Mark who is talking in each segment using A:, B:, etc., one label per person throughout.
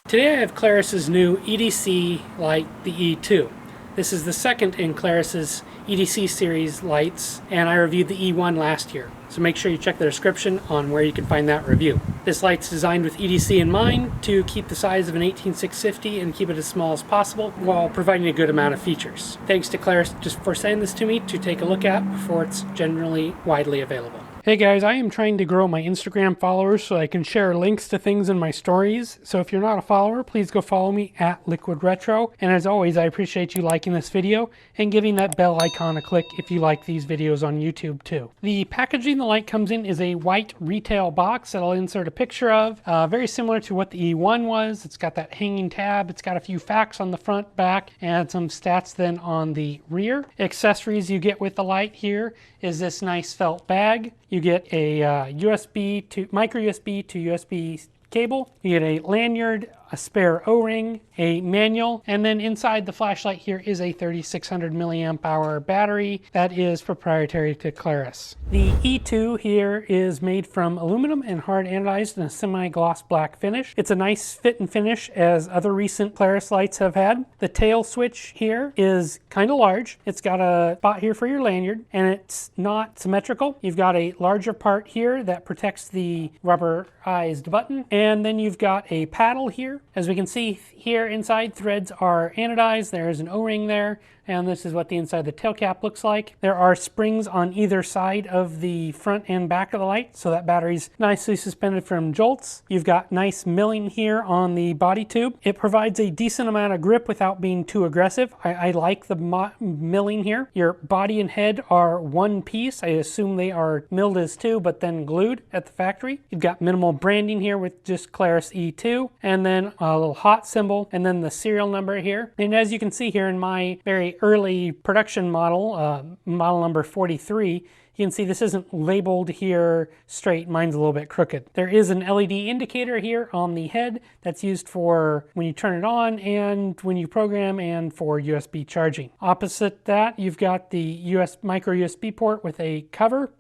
A: Today I have Klarus's new EDC light, the E2. This is the second in Klarus's EDC series lights, and I reviewed the E1 last year. So make sure you check the description on where you can find that review. This light's designed with EDC in mind to keep the size of an 18650 and keep it as small as possible while providing a good amount of features. Thanks to Klarus just for sending this to me to take a look at before it's generally widely available. Hey guys, I am trying to grow my Instagram followers so I can share links to things in my stories. So if you're not a follower, please go follow me at Liquid Retro. And as always, I appreciate you liking this video and giving that bell icon a click if you like these videos on YouTube too. The packaging the light comes in is a white retail box that I'll insert a picture of. Very similar to what the E1 was. It's got that hanging tab. It's got a few facts on the front, back, and some stats then on the rear. Accessories you get with the light here is this nice felt bag. You get a USB to micro USB to USB cable. You get a lanyard, a spare O-ring, a manual, and then inside the flashlight here is a 3600 milliamp hour battery that is proprietary to Klarus. The E2 here is made from aluminum and hard anodized in a semi-gloss black finish. It's a nice fit and finish as other recent Klarus lights have had. The tail switch here is kind of large. It's got a spot here for your lanyard, and it's not symmetrical. You've got a larger part here that protects the rubberized button, and then you've got a paddle here. As we can see here inside, threads are anodized. There's an O-ring there, and this is what the inside of the tail cap looks like. There are springs on either side of the front and back of the light, so that battery's nicely suspended from jolts. You've got nice milling here on the body tube. It provides a decent amount of grip without being too aggressive. I like the milling here. Your body and head are one piece. I assume they are milled as two, but then glued at the factory. You've got minimal branding here with just Klarus E2, and then a little hot symbol, and then the serial number here. And as you can see here in my very early production model, model number 43, you can see this isn't labeled here straight. Mine's a little bit crooked. There is an LED indicator here on the head that's used for when you turn it on and when you program and for USB charging. Opposite that, you've got the micro USB port with a cover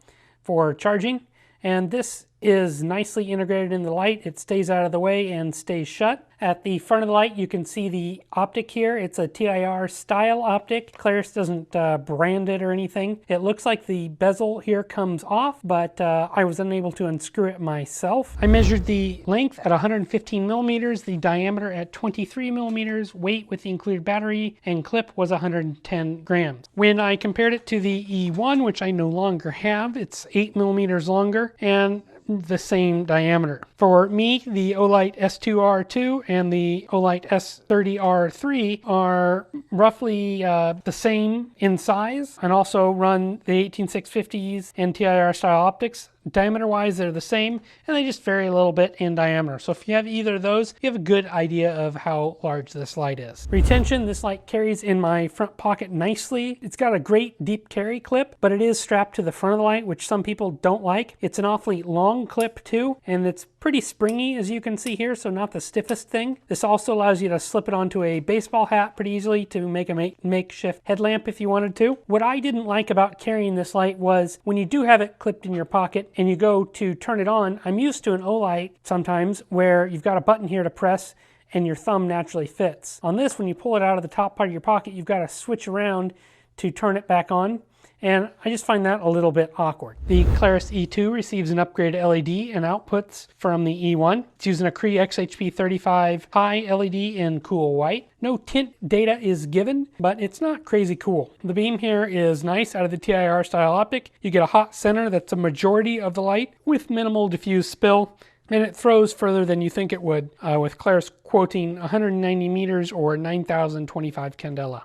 A: for charging, and this is nicely integrated in the light. It stays out of the way and stays shut. At the front of the light, you can see the optic here. It's a TIR style optic. Klarus doesn't brand it or anything. It looks like the bezel here comes off, but I was unable to unscrew it myself. I measured the length at 115 millimeters, the diameter at 23 millimeters, weight with the included battery and clip was 110 grams. When I compared it to the E1, which I no longer have, it's 8 millimeters longer and the same diameter. For me, the Olight S2R2 and the Olight S30R3 are roughly the same in size and also run the 18650s and TIR style optics. Diameter-wise, they're the same, and they just vary a little bit in diameter. So if you have either of those, you have a good idea of how large this light is. Retention, this light carries in my front pocket nicely. It's got a great deep carry clip, but it is strapped to the front of the light, which some people don't like. It's an awfully long clip too, and it's pretty springy, as you can see here, so not the stiffest thing. This also allows you to slip it onto a baseball hat pretty easily to make a makeshift headlamp if you wanted to. What I didn't like about carrying this light was when you do have it clipped in your pocket and you go to turn it on, I'm used to an Olight sometimes where you've got a button here to press and your thumb naturally fits. On this, when you pull it out of the top part of your pocket, you've got to switch around to turn it back on. And I just find that a little bit awkward. The Klarus E2 receives an upgraded LED and outputs from the E1. It's using a Cree XHP35 high LED in cool white. No tint data is given, but it's not crazy cool. The beam here is nice out of the TIR style optic. You get a hot center that's a majority of the light with minimal diffuse spill, and it throws further than you think it would, with Klarus quoting 190 meters or 9,025 candela.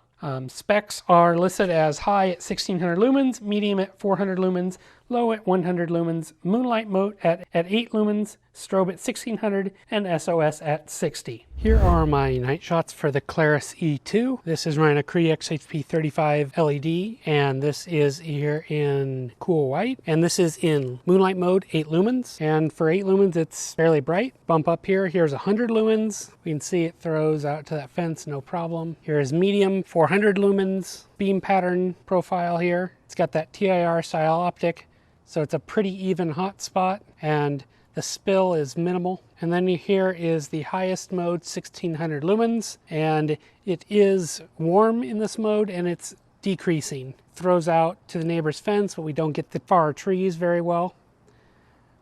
A: Specs are listed as high at 1600 lumens, medium at 400 lumens, low at 100 lumens, moonlight mode at 8 lumens, strobe at 1600, and SOS at 60. Here are my night shots for the Klarus E2. This is running a Cree XHP35 LED, and this is here in cool white, and this is in moonlight mode, 8 lumens, and for 8 lumens it's fairly bright. Bump up here, here's 100 lumens. We can see it throws out to that fence, no problem. Here is medium, 400 lumens, beam pattern profile here. It's got that TIR style optic, so it's a pretty even hot spot, and The spill is minimal. And then here is the highest mode, 1600 lumens, and it is warm in this mode and it's decreasing. Throws out to the neighbor's fence, but we don't get the far trees very well.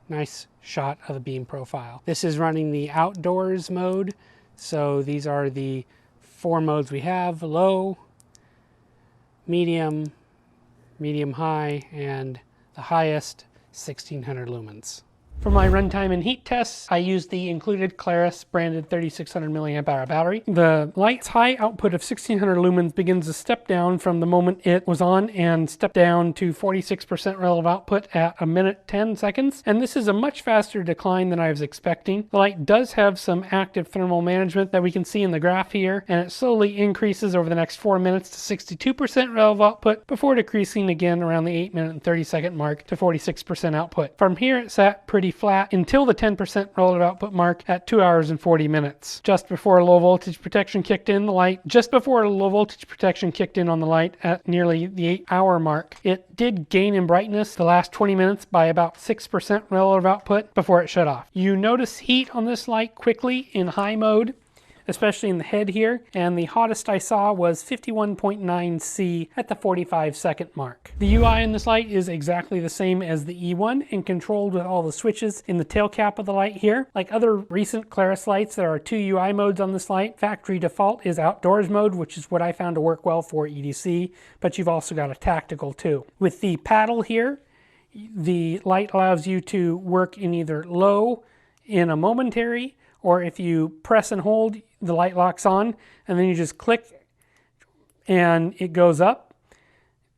A: Nice shot of the beam profile. This is running the outdoors mode. So these are the 4 modes we have: low, medium, medium high, and the highest 1600 lumens. For my runtime and heat tests, I used the included Klarus branded 3600 milliamp hour battery. The light's high output of 1600 lumens begins to step down from the moment it was on and step down to 46% relative output at 1 minute 10 seconds. And this is a much faster decline than I was expecting. The light does have some active thermal management that we can see in the graph here, and it slowly increases over the next 4 minutes to 62% relative output before decreasing again around the 8 minute and 30 second mark to 46% output. From here it sat pretty flat until the 10% relative output mark at 2 hours and 40 minutes. Just before low voltage protection kicked in on the light at nearly the 8-hour mark. It did gain in brightness the last 20 minutes by about 6% relative output before it shut off. You notice heat on this light quickly in high mode, especially in the head here, and the hottest I saw was 51.9 C at the 45-second mark. The UI in this light is exactly the same as the E1 and controlled with all the switches in the tail cap of the light here. Like other recent Klarus lights, there are 2 UI modes on this light. Factory default is outdoors mode, which is what I found to work well for EDC, but you've also got a tactical too. With the paddle here, the light allows you to work in either low in a momentary, or if you press and hold, the light locks on, and then you just click and it goes up,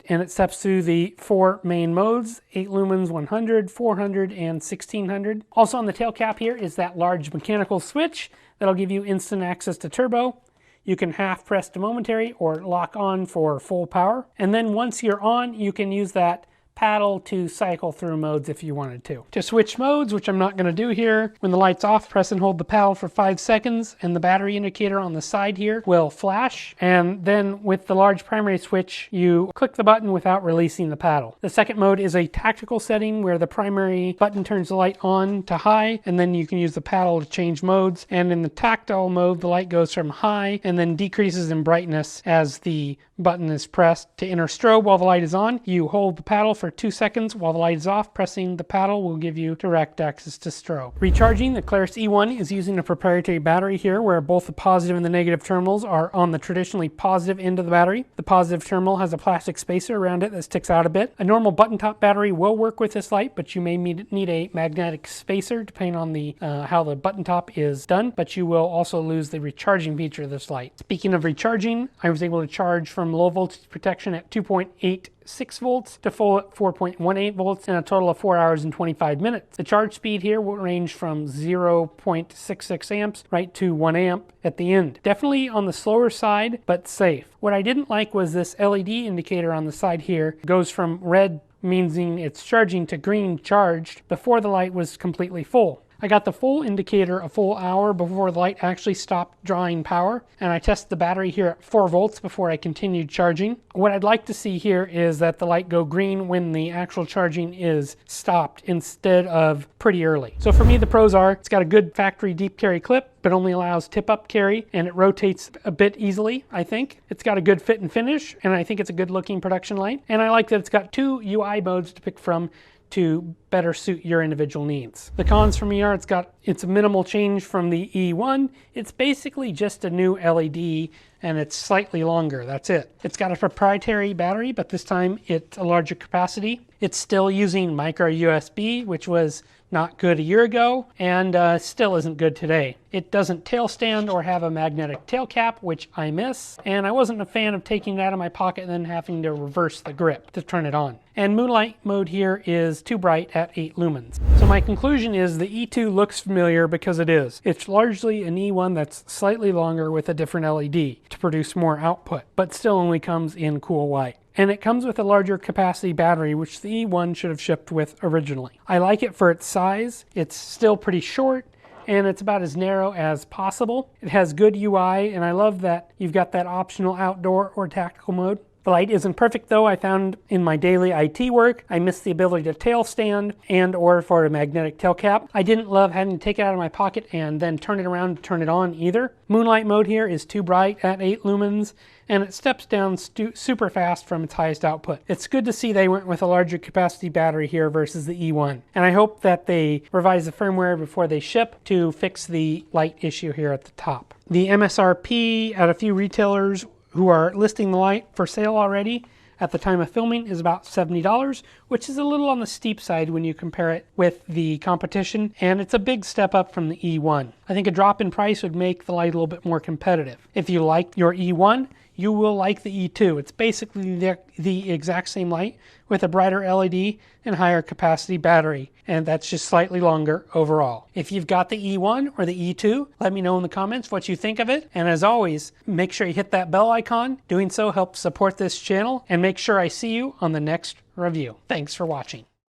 A: and it steps through the 4 main modes: 8 lumens, 100, 400, and 1600. Also on the tail cap here is that large mechanical switch that'll give you instant access to turbo. You can half press to momentary or lock on for full power. And then once you're on, you can use that paddle to cycle through modes if you wanted to. To switch modes, which I'm not going to do here, when the light's off, press and hold the paddle for 5 seconds and the battery indicator on the side here will flash. And then with the large primary switch, you click the button without releasing the paddle. The second mode is a tactical setting where the primary button turns the light on to high, and then you can use the paddle to change modes. And in the tactile mode, the light goes from high and then decreases in brightness as the button is pressed. To enter strobe while the light is on, you hold the paddle for 2 seconds while the light is off. Pressing the paddle will give you direct access to strobe. Recharging, the Klarus E1 is using a proprietary battery here where both the positive and the negative terminals are on the traditionally positive end of the battery. The positive terminal has a plastic spacer around it that sticks out a bit. A normal button top battery will work with this light, but you may need a magnetic spacer depending on the how the button top is done, but you will also lose the recharging feature of this light. Speaking of recharging, I was able to charge from low voltage protection at 2.86 volts to full at 4.18 volts in a total of 4 hours and 25 minutes. The charge speed here will range from 0.66 amps right to 1 amp at the end. Definitely on the slower side, but safe. What I didn't like was this LED indicator on the side here. It goes from red, meaning it's charging, to green, charged, before the light was completely full. I got the full indicator a full hour before the light actually stopped drawing power, and I tested the battery here at 4 volts before I continued charging. What I'd like to see here is that the light go green when the actual charging is stopped instead of pretty early. So for me, the pros are it's got a good factory deep carry clip, but only allows tip-up carry, and it rotates a bit easily, I think. It's got a good fit and finish, and I think it's a good-looking production light. And I like that it's got 2 UI modes to pick from to better suit your individual needs. The cons for me are it's a minimal change from the E1. It's basically just a new LED and it's slightly longer, that's it. It's got a proprietary battery, but this time it's a larger capacity. It's still using micro USB, which was not good a year ago, and still isn't good today. It doesn't tail stand or have a magnetic tail cap, which I miss, and I wasn't a fan of taking it out of my pocket and then having to reverse the grip to turn it on. And moonlight mode here is too bright at 8 lumens. So my conclusion is the E2 looks familiar because it is. It's largely an E1 that's slightly longer with a different LED to produce more output, but still only comes in cool white. And it comes with a larger capacity battery, which the E1 should have shipped with originally. I like it for its size. It's still pretty short, and it's about as narrow as possible. It has good UI, and I love that you've got that optional outdoor or tactical mode. The light isn't perfect though. I found in my daily IT work, I missed the ability to tail stand and or for a magnetic tail cap. I didn't love having to take it out of my pocket and then turn it around to turn it on either. Moonlight mode here is too bright at 8 lumens, and it steps down super fast from its highest output. It's good to see they went with a larger capacity battery here versus the E1. And I hope that they revise the firmware before they ship to fix the light issue here at the top. The MSRP at a few retailers who are listing the light for sale already at the time of filming is about $70, which is a little on the steep side when you compare it with the competition, and it's a big step up from the E1. I think a drop in price would make the light a little bit more competitive. If you like your E1, you will like the E2. It's basically the exact same light with a brighter LED and higher capacity battery, and that's just slightly longer overall. If you've got the E1 or the E2, let me know in the comments what you think of it. And as always, make sure you hit that bell icon. Doing so helps support this channel, and make sure I see you on the next review. Thanks for watching.